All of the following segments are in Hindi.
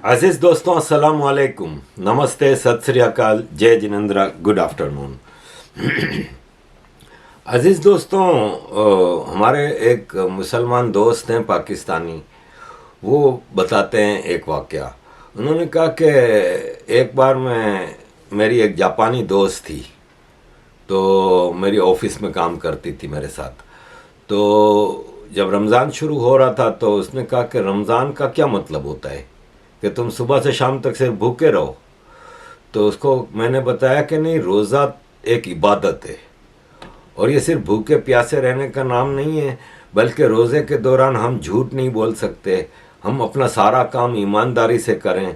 अजीज दोस्तों, अस्सलाम वालेकुम, नमस्ते, सत श्री अकाल, जय जिनेंद्र, गुड आफ्टरनून। अजीज दोस्तों, हमारे एक मुसलमान दोस्त हैं पाकिस्तानी, वो बताते हैं एक वाक़या। उन्होंने कहा कि एक बार मेरी एक जापानी दोस्त थी, तो मेरी ऑफिस में काम करती थी मेरे साथ। तो जब रमज़ान शुरू हो रहा था तो उसने कहा कि रमज़ान का क्या मतलब होता है कि तुम सुबह से शाम तक सिर्फ भूखे रहो। तो उसको मैंने बताया कि नहीं, रोज़ा एक इबादत है और ये सिर्फ भूखे प्यासे रहने का नाम नहीं है, बल्कि रोज़े के दौरान हम झूठ नहीं बोल सकते, हम अपना सारा काम ईमानदारी से करें।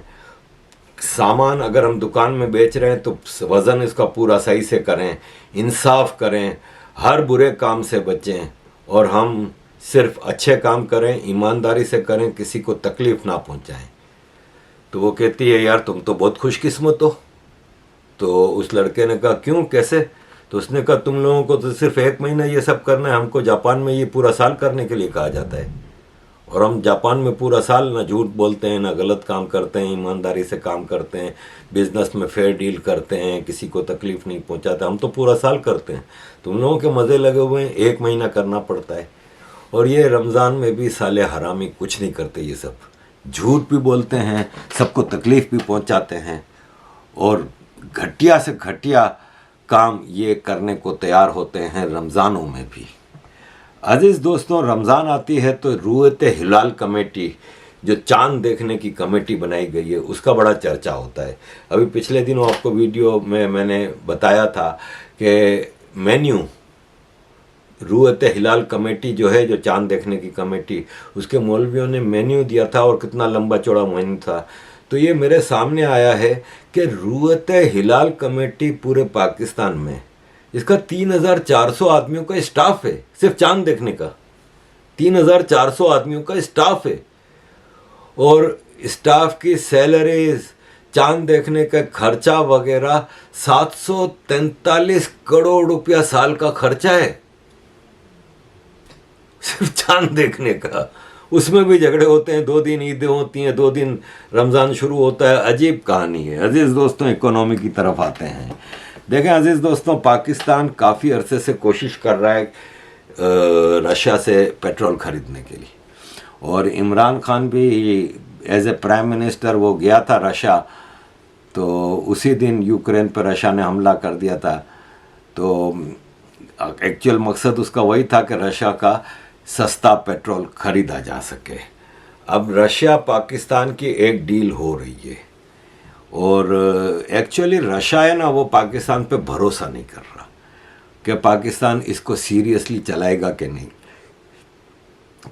सामान अगर हम दुकान में बेच रहे हैं तो वज़न इसका पूरा सही से करें, इंसाफ करें, हर बुरे काम से बचें और हम सिर्फ अच्छे काम करें, ईमानदारी से करें, किसी को तकलीफ़ ना पहुंचाएं। तो वो कहती है, यार तुम तो बहुत खुशकिस्मत हो। तो उस लड़के ने कहा, क्यों, कैसे? तो उसने कहा, तुम लोगों को तो सिर्फ एक महीना ये सब करना है, हमको जापान में ये पूरा साल करने के लिए कहा जाता है। और हम जापान में पूरा साल ना झूठ बोलते हैं, ना गलत काम करते हैं, ईमानदारी से काम करते हैं, बिजनेस में फेयर डील करते हैं, किसी को तकलीफ़ नहीं पहुंचाते। हम तो पूरा साल करते हैं, तुम लोगों के मज़े लगे हुए हैं, एक महीना करना पड़ता है। और ये रमज़ान में भी साले हरामी कुछ नहीं करते, ये सब झूठ भी बोलते हैं, सबको तकलीफ़ भी पहुंचाते हैं और घटिया से घटिया काम ये करने को तैयार होते हैं रमज़ानों में भी। अजीज़ दोस्तों, रमज़ान आती है तो रूयत हिलाल कमेटी, जो चांद देखने की कमेटी बनाई गई है, उसका बड़ा चर्चा होता है। अभी पिछले दिनों आपको वीडियो में मैंने बताया था कि मेन्यू रूयत हिलाल कमेटी जो है, जो चांद देखने की कमेटी, उसके मौलवियों ने मेन्यू दिया था और कितना लंबा चौड़ा मेन्यू था। तो ये मेरे सामने आया है कि रूयत हिलाल कमेटी पूरे पाकिस्तान में, इसका 3400 आदमियों का स्टाफ है, सिर्फ चांद देखने का 3400 आदमियों का स्टाफ है। और स्टाफ की सैलरीज, चांद देखने का खर्चा वगैरह 743 करोड़ रुपया साल का खर्चा है सिर्फ चांद देखने का। उसमें भी झगड़े होते हैं, 2 दिन ईदें होती हैं, 2 दिन रमज़ान शुरू होता है, अजीब कहानी है। अजीज़ दोस्तों, इकोनॉमी की तरफ आते हैं। देखें अजीज़ दोस्तों, पाकिस्तान काफ़ी अरसे से कोशिश कर रहा है रशिया से पेट्रोल ख़रीदने के लिए, और इमरान खान भी एज ए प्राइम मिनिस्टर वो गया था रशिया, तो उसी दिन यूक्रेन पर रशिया ने हमला कर दिया था। तो एक्चुअल मकसद उसका वही था कि रशिया का सस्ता पेट्रोल खरीदा जा सके। अब रशिया पाकिस्तान की एक डील हो रही है और एक्चुअली रशिया है ना, वो पाकिस्तान पे भरोसा नहीं कर रहा कि पाकिस्तान इसको सीरियसली चलाएगा कि नहीं।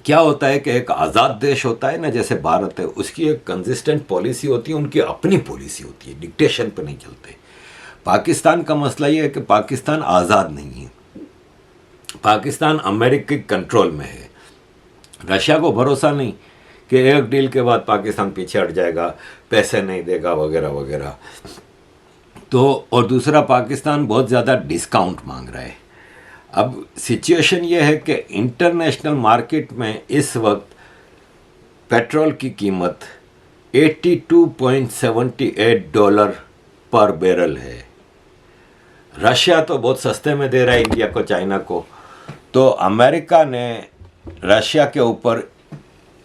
क्या होता है कि एक आज़ाद देश होता है ना, जैसे भारत है, उसकी एक कंसिस्टेंट पॉलिसी होती है, उनकी अपनी पॉलिसी होती है, डिक्टेशन पे नहीं चलते। पाकिस्तान का मसला ये है कि पाकिस्तान आज़ाद नहीं है, पाकिस्तान अमेरिकी कंट्रोल में है। रशिया को भरोसा नहीं कि एक डील के बाद पाकिस्तान पीछे हट जाएगा, पैसे नहीं देगा वगैरह वगैरह। तो और दूसरा, पाकिस्तान बहुत ज़्यादा डिस्काउंट मांग रहा है। अब सिचुएशन ये है कि इंटरनेशनल मार्केट में इस वक्त पेट्रोल की कीमत $82.78 पर बैरल है। रशिया तो बहुत सस्ते में दे रहा है इंडिया को, चाइना को। तो अमेरिका ने रशिया के ऊपर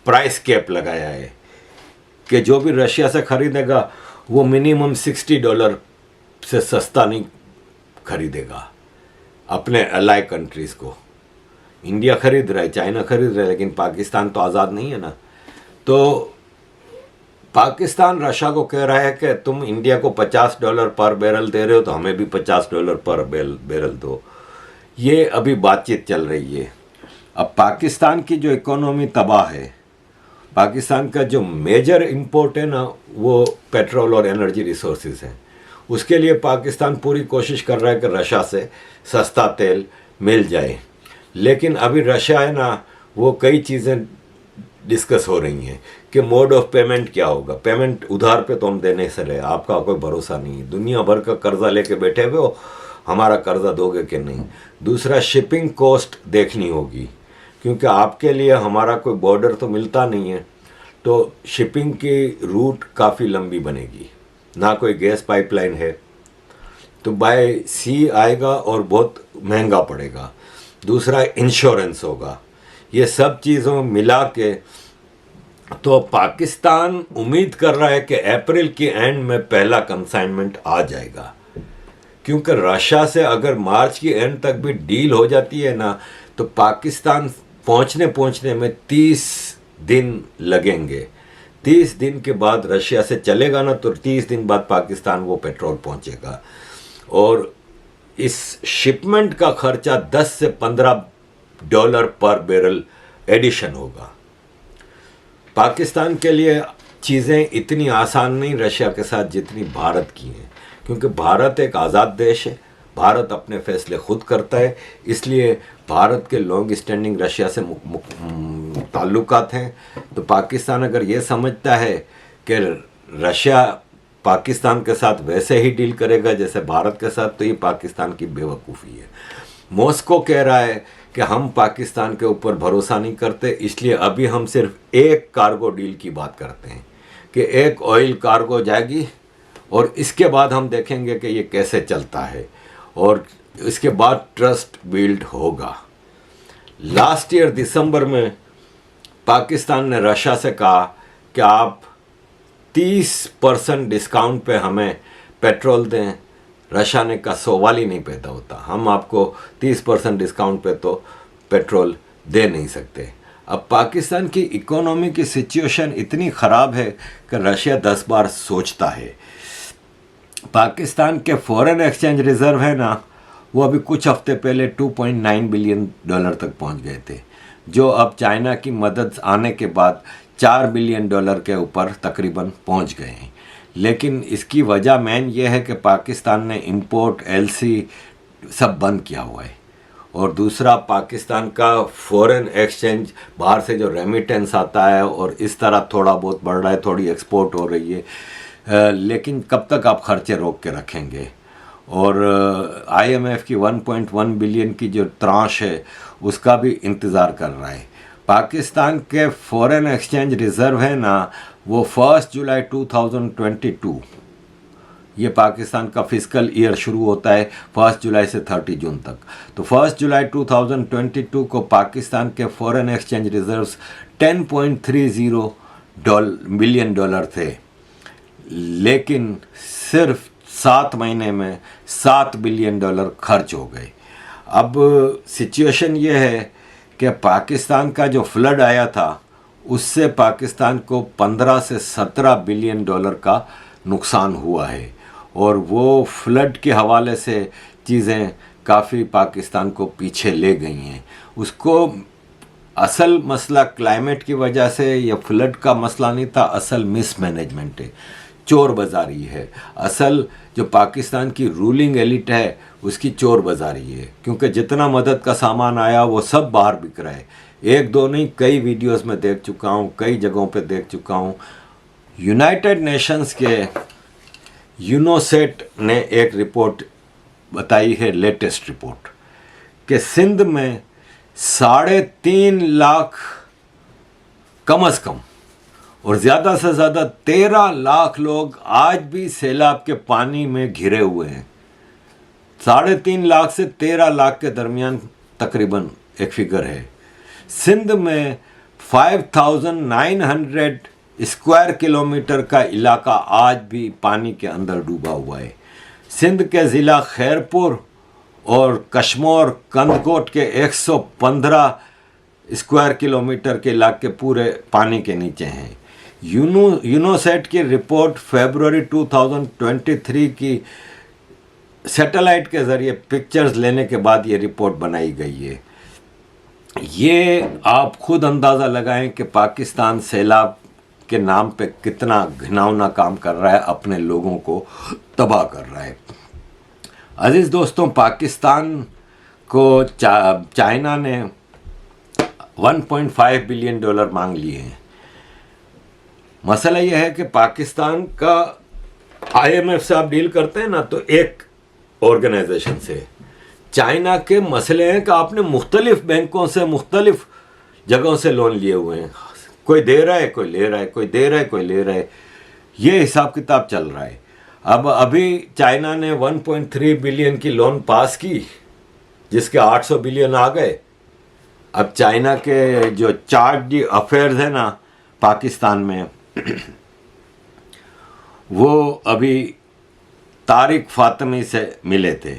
प्राइस कैप लगाया है कि जो भी रशिया से ख़रीदेगा वो मिनिमम $60 से सस्ता नहीं खरीदेगा अपने अलाइ कंट्रीज़ को। इंडिया खरीद रहा है, चाइना खरीद रहा है, लेकिन पाकिस्तान तो आज़ाद नहीं है ना। तो पाकिस्तान रशिया को कह रहा है कि तुम इंडिया को $50 पर बैरल दे रहे हो तो हमें भी $50 पर बैरल दो। ये अभी बातचीत चल रही है। अब पाकिस्तान की जो इकोनॉमी तबाह है, पाकिस्तान का जो मेजर इंपोर्ट है ना, वो पेट्रोल और एनर्जी रिसोर्सेज हैं। उसके लिए पाकिस्तान पूरी कोशिश कर रहा है कि रशिया से सस्ता तेल मिल जाए। लेकिन अभी रशिया है ना, वो कई चीज़ें डिस्कस हो रही हैं कि मोड ऑफ पेमेंट क्या होगा। पेमेंट उधार पे तो हम देने से रहे, आपका कोई भरोसा नहीं है, दुनिया भर का कर्जा लेके बैठे हुए हो, हमारा कर्जा दोगे कि नहीं। दूसरा, शिपिंग कॉस्ट देखनी होगी, क्योंकि आपके लिए हमारा कोई बॉर्डर तो मिलता नहीं है। तो शिपिंग की रूट काफ़ी लंबी बनेगी, ना कोई गैस पाइपलाइन है, तो बाय सी आएगा और बहुत महंगा पड़ेगा। दूसरा इंश्योरेंस होगा। ये सब चीज़ों मिला के तो पाकिस्तान उम्मीद कर रहा है कि अप्रैल के एंड में पहला कंसाइनमेंट आ जाएगा, क्योंकि रशिया से अगर मार्च की एंड तक भी डील हो जाती है ना, तो पाकिस्तान पहुंचने में 30 दिन लगेंगे। 30 दिन के बाद रशिया से चलेगा ना, तो 30 दिन बाद पाकिस्तान वो पेट्रोल पहुंचेगा, और इस शिपमेंट का खर्चा 10 से $15 पर बैरल एडिशन होगा। पाकिस्तान के लिए चीज़ें इतनी आसान नहीं रशिया के साथ जितनी भारत की हैं, क्योंकि भारत एक आज़ाद देश है, भारत अपने फैसले खुद करता है, इसलिए भारत के लॉन्ग स्टैंडिंग रशिया से ताल्लुकात हैं। तो पाकिस्तान अगर ये समझता है कि रशिया पाकिस्तान के साथ वैसे ही डील करेगा जैसे भारत के साथ, तो ये पाकिस्तान की बेवकूफ़ी है। मॉस्को कह रहा है कि हम पाकिस्तान के ऊपर भरोसा नहीं करते, इसलिए अभी हम सिर्फ एक कार्गो डील की बात करते हैं कि एक ऑयल कार्गो जाएगी, और इसके बाद हम देखेंगे कि ये कैसे चलता है, और इसके बाद ट्रस्ट बिल्ड होगा। लास्ट ईयर दिसंबर में पाकिस्तान ने रशिया से कहा कि आप 30% डिस्काउंट पे हमें पेट्रोल दें। रशिया ने का सवाल ही नहीं पैदा होता, हम आपको 30% डिस्काउंट पे तो पेट्रोल दे नहीं सकते। अब पाकिस्तान की इकोनॉमी की सिचुएशन इतनी ख़राब है कि रशिया 10 बार सोचता है। पाकिस्तान के फॉरेन एक्सचेंज रिज़र्व है ना, वो अभी कुछ हफ्ते पहले $2.9 बिलियन तक पहुंच गए थे, जो अब चाइना की मदद आने के बाद $4 बिलियन के ऊपर तकरीबन पहुंच गए हैं। लेकिन इसकी वजह मेन ये है कि पाकिस्तान ने इंपोर्ट एलसी सब बंद किया हुआ है, और दूसरा पाकिस्तान का फॉरेन एक्सचेंज, बाहर से जो रेमिटेंस आता है और इस तरह थोड़ा बहुत बढ़ रहा है, थोड़ी एक्सपोर्ट हो रही है, लेकिन कब तक आप खर्चे रोक के रखेंगे। और आईएमएफ की 1.1 बिलियन की जो ट्रांश है उसका भी इंतज़ार कर रहा है। पाकिस्तान के फॉरेन एक्सचेंज रिज़र्व है ना, वो 1 जुलाई 2022, ये पाकिस्तान का फिस्कल ईयर शुरू होता है 1 जुलाई से 30 जून तक, तो 1 जुलाई 2022 को पाकिस्तान के फॉरेन एक्सचेंज रिज़र्व्स $10.30 बिलियन थे, लेकिन सिर्फ 7 महीने में $7 बिलियन खर्च हो गए। अब सिचुएशन ये है कि पाकिस्तान का जो फ्लड आया था उससे पाकिस्तान को 15 से 17 बिलियन डॉलर का नुकसान हुआ है, और वो फ्लड के हवाले से चीज़ें काफ़ी पाकिस्तान को पीछे ले गई हैं। उसको असल मसला क्लाइमेट की वजह से या फ्लड का मसला नहीं था, असल मिसमैनेजमेंट है, चोर बाज़ारी है। असल जो पाकिस्तान की रूलिंग एलिट है उसकी चोर बाज़ारी है, क्योंकि जितना मदद का सामान आया वो सब बाहर बिक रहा है। एक दो नहीं, कई वीडियोस में देख चुका हूँ, कई जगहों पे देख चुका हूँ। यूनाइटेड नेशंस के यूनोसेट ने एक रिपोर्ट बताई है, लेटेस्ट रिपोर्ट, कि सिंध में 3.5 लाख कम से कम और ज़्यादा से ज़्यादा 13 लाख लोग आज भी सैलाब के पानी में घिरे हुए हैं। 3.5 लाख से 13 लाख के दरमियान तकरीबन एक फिगर है। सिंध में 5,900 स्क्वायर किलोमीटर का इलाका आज भी पानी के अंदर डूबा हुआ है। सिंध के ज़िला खैरपुर और कश्मोर कंदकोट के 115 स्क्वायर किलोमीटर के इलाके पूरे पानी के नीचे हैं। यूनोसेट की रिपोर्ट फरवरी 2023 की सैटेलाइट के ज़रिए पिक्चर्स लेने के बाद ये रिपोर्ट बनाई गई है। ये आप खुद अंदाज़ा लगाएं कि पाकिस्तान सैलाब के नाम पे कितना घिनौना काम कर रहा है, अपने लोगों को तबाह कर रहा है। अजीज़ दोस्तों, पाकिस्तान को चाइना ने $1.5 बिलियन मांग लिए हैं। मसला यह है कि पाकिस्तान का आईएमएफ से आप डील करते हैं ना, तो एक ऑर्गेनाइजेशन से। चाइना के मसले हैं कि आपने मुख्तलिफ बैंकों से मुख्तलिफ जगहों से लोन लिए हुए हैं, कोई दे रहा है, कोई ले रहा है, कोई दे रहा है, कोई ले रहा है, ये हिसाब किताब चल रहा है। अब अभी चाइना ने 1.3 बिलियन की लोन पास की, जिसके 800 बिलियन आ गए। अब चाइना के जो चार्ज अफेयर्स है ना पाकिस्तान में, वो अभी तारिक फातमी से मिले थे।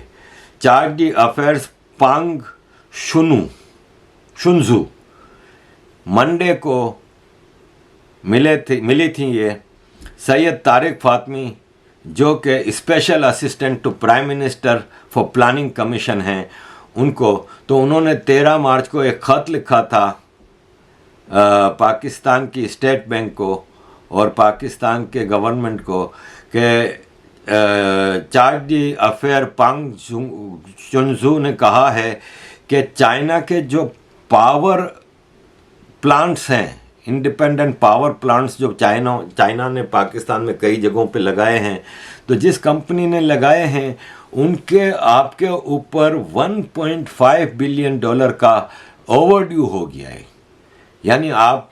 चार्ज अफेयर्स पांग शुनजू मंडे को मिली थी ये सैयद तारिक फातमी, जो कि special assistant to prime minister for planning commission हैं उनको। तो उन्होंने 13 मार्च को एक ख़त लिखा था पाकिस्तान की स्टेट बैंक को और पाकिस्तान के गवर्नमेंट को कि चार्ज अफेयर पांग चुनजू ने कहा है कि चाइना के जो पावर प्लांट्स हैं, इंडिपेंडेंट पावर प्लांट्स जो चाइना ने पाकिस्तान में कई जगहों पे लगाए हैं, तो जिस कंपनी ने लगाए हैं उनके आपके ऊपर 1.5 बिलियन डॉलर का ओवरड्यू हो गया है। यानी आप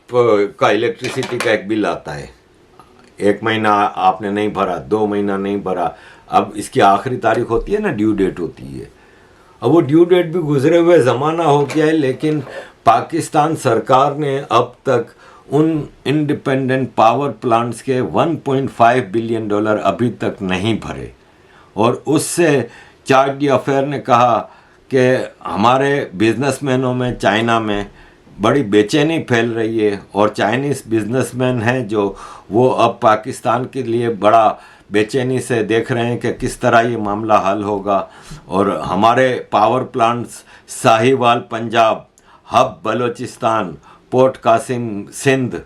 का इलेक्ट्रिसिटी का एक बिल आता है, 1 महीना आपने नहीं भरा, 2 महीना नहीं भरा, अब इसकी आखिरी तारीख होती है ना, ड्यू डेट होती है। अब वो ड्यू डेट भी गुजरे हुए ज़माना हो गया है, लेकिन पाकिस्तान सरकार ने अब तक उन इंडिपेंडेंट पावर प्लांट्स के 1.5 बिलियन डॉलर अभी तक नहीं भरे। और उससे चार्ज अफेयर ने कहा कि हमारे बिजनेसमैनों में चाइना में बड़ी बेचैनी फैल रही है, और चाइनीज़ बिजनेसमैन हैं जो वो अब पाकिस्तान के लिए बड़ा बेचैनी से देख रहे हैं कि किस तरह ये मामला हल होगा। और हमारे power plants Sahiwal Punjab, Hub Balochistan, port Qasim Sindh,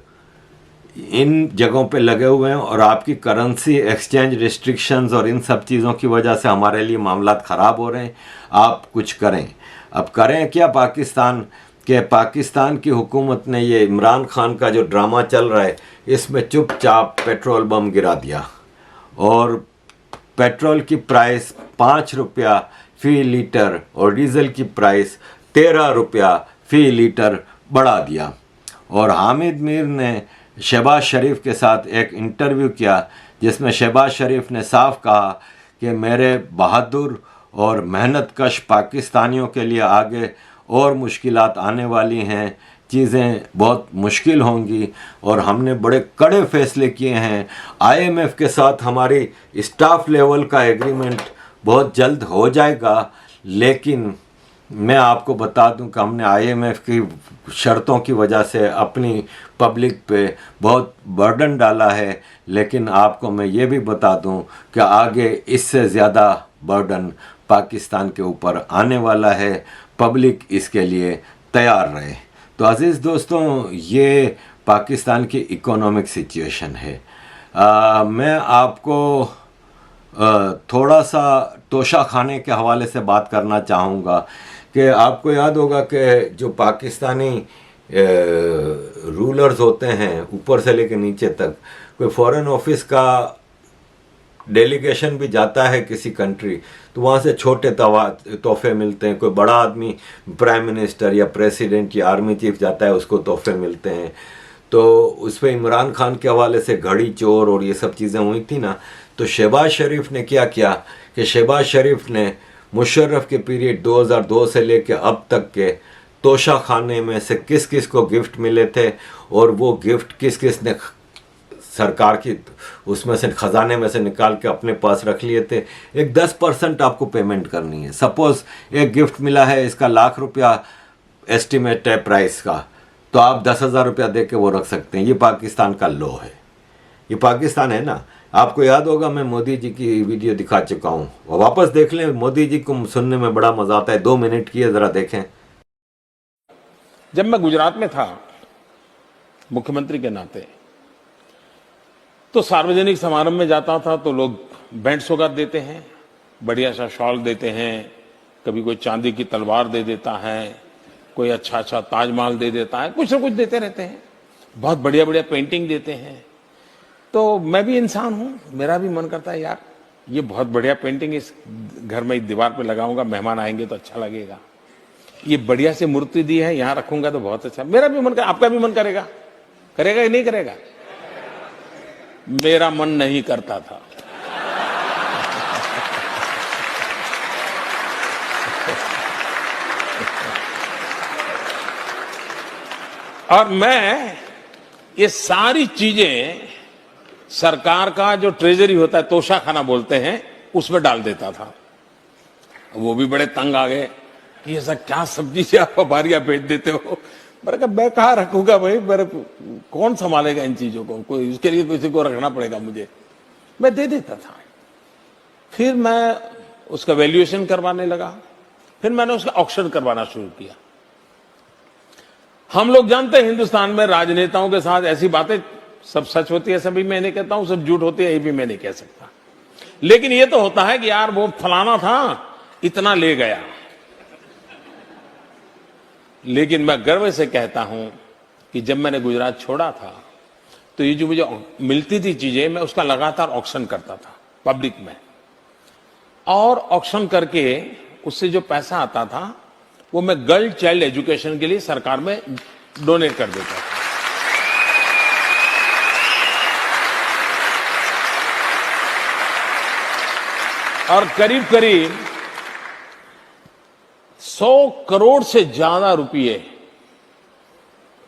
इन जगहों पे लगे हुए हैं, और आपकी करेंसी एक्सचेंज रिस्ट्रिक्शंस और इन सब चीज़ों की वजह से हमारे लिए मामला ख़राब हो रहे हैं। आप कुछ करें। अब करें क्या पाकिस्तान की हुकूमत ने ये इमरान खान का जो ड्रामा चल रहा है, इसमें चुपचाप पेट्रोल बम गिरा दिया और पेट्रोल की प्राइस 5 रुपया फ़ी लीटर और डीजल की प्राइस 13 रुपया फ़ी लीटर बढ़ा दिया। और हामिद मीर ने शहबाज शरीफ के साथ एक इंटरव्यू किया, जिसमें शहबाज शरीफ ने साफ कहा कि मेरे बहादुर और मेहनतकश पाकिस्तानियों के लिए आगे और मुश्किलात आने वाली हैं, चीज़ें बहुत मुश्किल होंगी, और हमने बड़े कड़े फैसले किए हैं। IMF के साथ हमारी स्टाफ लेवल का एग्रीमेंट बहुत जल्द हो जाएगा, लेकिन मैं आपको बता दूं कि हमने IMF की शर्तों की वजह से अपनी पब्लिक पे बहुत बर्डन डाला है। लेकिन आपको मैं ये भी बता दूं कि आगे इससे ज़्यादा बर्डन पाकिस्तान के ऊपर आने वाला है। पब्लिक इसके लिए तैयार रहे। तो अज़ीज़ दोस्तों, ये पाकिस्तान की इकोनॉमिक सिचुएशन है। मैं आपको थोड़ा सा तोशा खाने के हवाले से बात करना चाहूँगा कि आपको याद होगा कि जो पाकिस्तानी रूलर्स होते हैं ऊपर से लेकर नीचे तक, कोई फॉरेन ऑफिस का डेलीगेशन भी जाता है किसी कंट्री, तो वहाँ से छोटे तोहफे मिलते हैं। कोई बड़ा आदमी प्राइम मिनिस्टर या प्रेसिडेंट या आर्मी चीफ जाता है, उसको तोहफे मिलते हैं। तो उस पर इमरान खान के हवाले से घड़ी चोर और ये सब चीज़ें हुई थी ना, तो शहबाज शरीफ ने क्या किया कि शहबाज शरीफ ने मुशर्रफ के पीरियड 2002 से लेकर अब तक के तोशा खाने में से किस किस को गिफ्ट मिले थे और वो गिफ्ट किस किस ने सरकार की उसमें से खजाने में से निकाल के अपने पास रख लिए थे, एक 10% आपको पेमेंट करनी है। सपोज एक गिफ्ट मिला है, इसका ₹1,00,000 एस्टिमेट है प्राइस का, तो आप 10,000 रुपया दे के वो रख सकते हैं। ये पाकिस्तान का लॉ है, ये पाकिस्तान है ना। आपको याद होगा मैं मोदी जी की वीडियो दिखा चुका हूँ, वापस देख लें। मोदी जी को सुनने में बड़ा मजा आता है, 2 मिनट की है, ज़रा देखें। जब मैं गुजरात में था मुख्यमंत्री के नाते, तो सार्वजनिक समारोह में जाता था तो लोग बैंड सौगात देते हैं, बढ़िया सा शॉल देते हैं, कभी कोई चांदी की तलवार दे देता है, कोई अच्छा अच्छा ताजमहल दे देता है, कुछ ना कुछ देते रहते हैं, बहुत बढ़िया बढ़िया पेंटिंग देते हैं। तो मैं भी इंसान हूं, मेरा भी मन करता है यार ये बहुत बढ़िया पेंटिंग इस घर में दीवार पे लगाऊंगा, मेहमान आएंगे तो अच्छा लगेगा। ये बढ़िया से मूर्ति दी है, यहाँ रखूंगा तो बहुत अच्छा, मेरा भी मन कर, आपका भी मन करेगा, करेगा कि नहीं करेगा? मेरा मन नहीं करता था। और मैं ये सारी चीजें सरकार का जो ट्रेजरी होता है, तोशाखाना बोलते हैं, उसमें डाल देता था। वो भी बड़े तंग आ गए कि ऐसा क्या सब्जी से आप बारियां बेच देते हो। मैंने कहा मैं कहाँ रखूंगा भाई, मेरे कौन संभालेगा इन चीजों को, कोई उसके लिए किसी को रखना पड़ेगा मुझे। मैं दे देता था। फिर मैं उसका वैल्यूएशन करवाने लगा, फिर मैंने उसका ऑक्शन करवाना शुरू किया। हम लोग जानते हैं हिंदुस्तान में राजनेताओं के साथ ऐसी बातें सब सच होती है, सभी मैं नहीं कहता हूं, सब झूठ होती है, ये भी मैं नहीं कह सकता। लेकिन ये तो होता है कि यार वो फलाना था, इतना ले गया। लेकिन मैं गर्व से कहता हूं कि जब मैंने गुजरात छोड़ा था तो ये जो मुझे मिलती थी चीजें, मैं उसका लगातार ऑक्शन करता था पब्लिक में, और ऑक्शन करके उससे जो पैसा आता था वो मैं गर्ल चाइल्ड एजुकेशन के लिए सरकार में डोनेट कर देता था। और करीब करीब 100 करोड़ से ज्यादा रुपये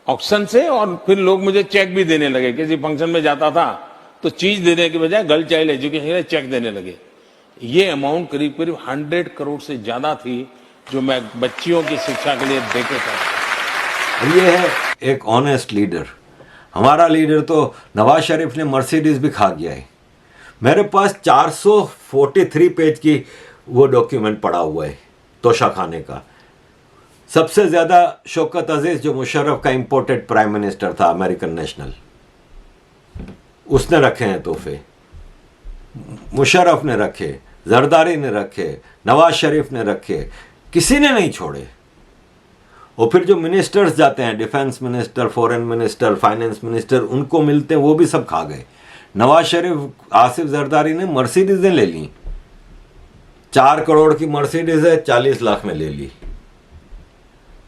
ऑक्शन से, और फिर लोग मुझे चेक भी देने लगे। किसी फंक्शन में जाता था तो चीज देने के बजाय गर्ल चाइल्ड एजुकेशन के लिए चेक देने लगे। ये अमाउंट करीब करीब 100 करोड़ से ज्यादा थी जो मैं बच्चियों की शिक्षा के लिए देके था। ये है एक ऑनेस्ट लीडर। हमारा लीडर तो नवाज शरीफ ने मर्सिडीज भी खा गया है। मेरे पास 443 पेज की वो डॉक्यूमेंट पड़ा हुआ है तोशाखाने का। सबसे ज्यादा शौकत अजीज जो मुशर्रफ का इंपोर्टेड प्राइम मिनिस्टर था, अमेरिकन नेशनल, उसने रखे हैं तोहफे। मुशर्रफ ने रखे, जरदारी ने रखे, नवाज शरीफ ने रखे, किसी ने नहीं छोड़े। और फिर जो मिनिस्टर्स जाते हैं, defence minister, foreign minister, finance minister, उनको मिलते हैं, वो भी सब खा गए। नवाज शरीफ, आसिफ जरदारी ने मर्सिडीजें ले ली। 4 करोड़ की मर्सिडीज है, 40 लाख में ले ली।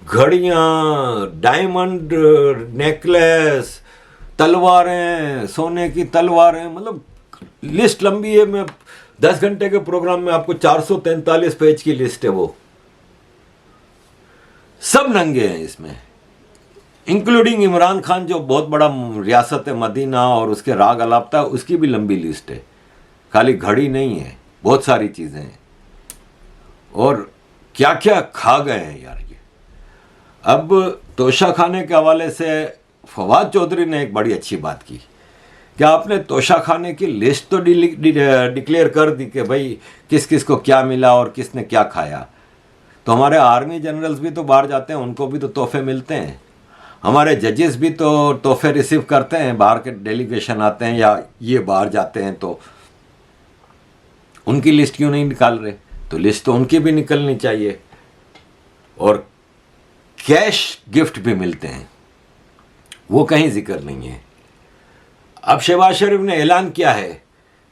घड़ियां, डायमंड नेकलेस, तलवारें, सोने की तलवारें, मतलब लिस्ट लंबी है। मैं 10 घंटे के प्रोग्राम में आपको 443 पेज की लिस्ट है। वो सब नंगे हैं इसमें, इंक्लूडिंग इमरान खान जो बहुत बड़ा रियासत है मदीना और उसके राग अलापता, उसकी भी लंबी लिस्ट है। खाली घड़ी नहीं है, बहुत सारी चीजें हैं। और क्या क्या खा गए हैं यार ये। अब तोशाखाने के हवाले से फवाद चौधरी ने एक बड़ी अच्छी बात की कि आपने तोशाखाने की लिस्ट तो डिक्लेयर कर दी कि भाई किस किस को क्या मिला और किसने क्या खाया। तो हमारे आर्मी जनरल्स भी तो बाहर जाते हैं, उनको भी तो तोहफे मिलते हैं। हमारे जजेस भी तो तोहफे रिसीव करते हैं, बाहर के डेलीगेशन आते हैं या ये बाहर जाते हैं, तो उनकी लिस्ट क्यों नहीं निकाल रहे? तो लिस्ट तो उनकी भी निकलनी चाहिए। और कैश गिफ्ट भी मिलते हैं, वो कहीं जिक्र नहीं है। अब शहबाज शरीफ ने ऐलान किया है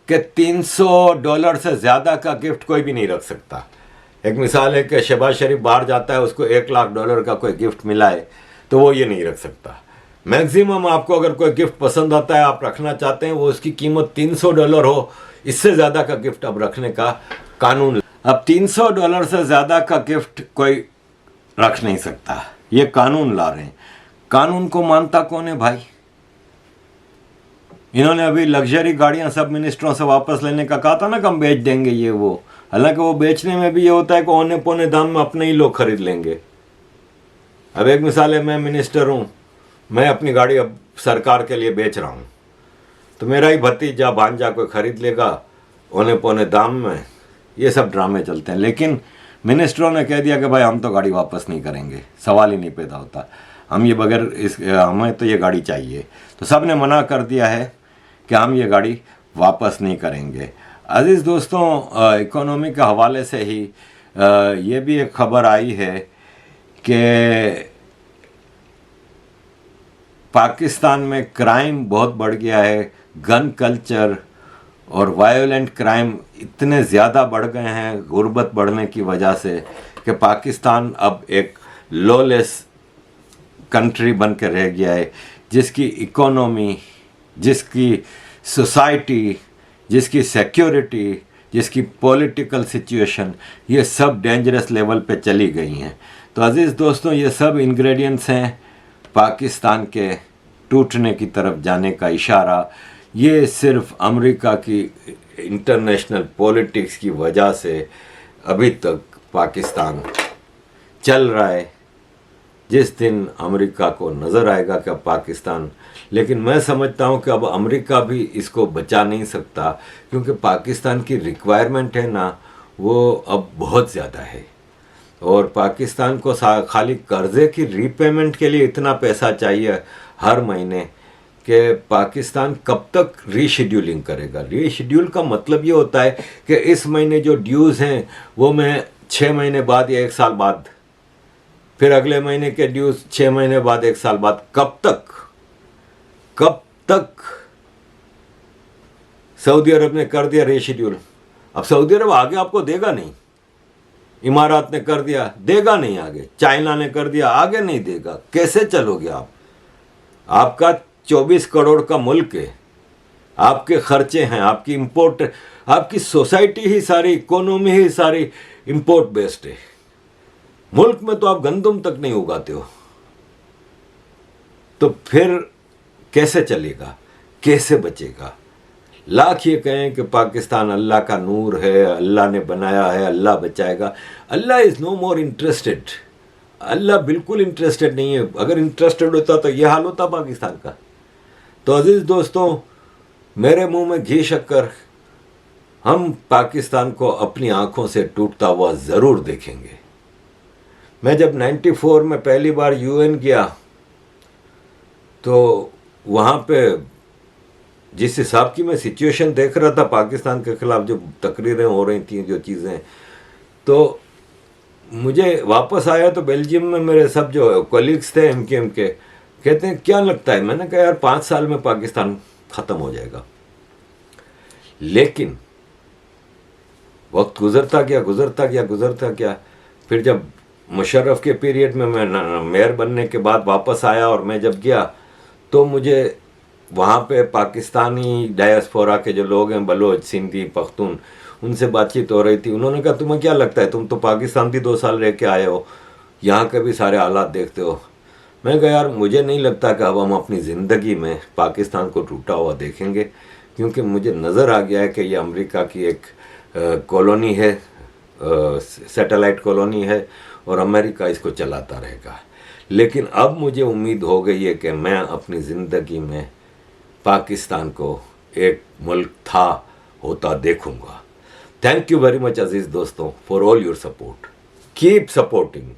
कि $300 से ज्यादा का गिफ्ट कोई भी नहीं रख सकता। एक मिसाल है कि शहबाज शरीफ बाहर जाता है, उसको $1 लाख का कोई गिफ्ट मिला है, तो वो ये नहीं रख सकता। मैक्सिमम आपको अगर कोई गिफ्ट पसंद आता है, आप रखना चाहते हैं, वो उसकी कीमत $300 हो, इससे ज्यादा का गिफ्ट अब रखने का कानून। अब $300 से ज्यादा का गिफ्ट कोई रख नहीं सकता, ये कानून ला रहे हैं। कानून को मानता कौन है भाई? इन्होंने अभी लग्जरी गाड़ियां सब मिनिस्टरों से वापस लेने का कहा था ना कि हम बेच देंगे ये वो। हालांकि वो बेचने में भी ये होता है कि औने पौने दाम में अपने ही लोग खरीद लेंगे। अब एक मिसाल है, मैं मिनिस्टर हूँ, मैं अपनी गाड़ी अब सरकार के लिए बेच रहा हूँ, तो मेरा ही भतीजा भांजा कोई खरीद लेगा औने पौने दाम में। ये सब ड्रामे चलते हैं। लेकिन मिनिस्टरों ने कह दिया कि भाई हम तो गाड़ी वापस नहीं करेंगे, सवाल ही नहीं पैदा होता, हम ये बगैर हमें तो ये गाड़ी चाहिए। तो सब ने मना कर दिया है कि हम ये गाड़ी वापस नहीं करेंगे। अजीज़ दोस्तों, इकोनॉमी के हवाले से ही ये भी एक खबर आई है कि पाकिस्तान में क्राइम बहुत बढ़ गया है। गन कल्चर और वायोलेंट क्राइम इतने ज़्यादा बढ़ गए हैं गुर्बत बढ़ने की वजह से कि पाकिस्तान अब एक लॉलेस कंट्री बन के रह गया है। जिसकी इकोनॉमी, जिसकी सोसाइटी, जिसकी सिक्योरिटी, जिसकी पॉलिटिकल सिचुएशन, ये सब डेंजरस लेवल पे चली गई हैं। तो अज़ीज़ दोस्तों, ये सब इंग्रेडिएंट्स हैं पाकिस्तान के टूटने की तरफ जाने का इशारा। ये सिर्फ अमेरिका की इंटरनेशनल पॉलिटिक्स की वजह से अभी तक पाकिस्तान चल रहा है। जिस दिन अमेरिका को नज़र आएगा कि अब पाकिस्तान, लेकिन मैं समझता हूं कि अब अमेरिका भी इसको बचा नहीं सकता, क्योंकि पाकिस्तान की रिक्वायरमेंट है ना, वो अब बहुत ज़्यादा है। और पाकिस्तान को खाली कर्ज़े की रीपेमेंट के लिए इतना पैसा चाहिए हर महीने कि पाकिस्तान कब तक रीशेड्यूलिंग करेगा। रीशेड्यूल का मतलब ये होता है कि इस महीने जो ड्यूज़ हैं वो मैं 6 महीने बाद या 1 साल बाद, फिर अगले महीने के ड्यूज़ 6 महीने बाद, 1 साल बाद, कब तक सऊदी अरब ने कर दिया रीशेड्यूल। अब सऊदी अरब आगे आपको देगा नहीं, इमारात ने कर दिया, देगा नहीं आगे, चाइना ने कर दिया, आगे नहीं देगा। कैसे चलोगे आप? आपका 24 करोड़ का मुल्क है, आपके खर्चे हैं, आपकी इंपोर्ट, आपकी सोसाइटी ही सारी, इकोनॉमी ही सारी इंपोर्ट बेस्ड है। मुल्क में तो आप गंदम तक नहीं उगाते हो, तो फिर कैसे चलेगा, कैसे बचेगा? लाख ये कहें कि पाकिस्तान अल्लाह का नूर है, अल्लाह ने बनाया है, अल्लाह बचाएगा। अल्लाह इज़ नो मोर इंटरेस्टेड। अल्लाह बिल्कुल इंटरेस्टेड नहीं है। अगर इंटरेस्टेड होता तो यह हाल होता पाकिस्तान का। तो अजीज़ दोस्तों, मेरे मुंह में घी शक्कर, हम पाकिस्तान को अपनी आंखों से टूटता हुआ ज़रूर देखेंगे। मैं जब 94 में पहली बार यूएन गया तो वहाँ पे जिस हिसाब की मैं सिचुएशन देख रहा था पाकिस्तान के खिलाफ, जो तकरीरें हो रही थी, जो चीज़ें, तो मुझे वापस आया तो बेल्जियम में मेरे सब जो कलीग्स थे एमकेएम के, कहते हैं क्या लगता है? मैंने कहा यार 5 साल में पाकिस्तान ख़त्म हो जाएगा। लेकिन वक्त गुजरता गया। फिर जब मुशर्रफ के पीरियड में मैं मेयर बनने के बाद वापस आया और मैं जब गया तो मुझे वहाँ पे पाकिस्तानी डायस्पोरा के जो लोग हैं, बलोच, सिंधी, पख्तून, उनसे बातचीत हो रही थी। उन्होंने कहा तुम्हें क्या लगता है, तुम तो पाकिस्तान भी 2 साल रह के आए हो, यहाँ के भी सारे हालात देखते हो। मैं कहा यार मुझे नहीं लगता कि अब हम अपनी ज़िंदगी में पाकिस्तान को टूटा हुआ देखेंगे, क्योंकि मुझे नज़र आ गया है कि ये अमेरिका की एक कॉलोनी है, सैटेलाइट कॉलोनी है, और अमेरिका इसको चलाता रहेगा। लेकिन अब मुझे उम्मीद हो गई है कि मैं अपनी ज़िंदगी में पाकिस्तान को एक मुल्क होता देखूंगा। थैंक यू वेरी मच अजीज़ दोस्तों for all your support. Keep supporting.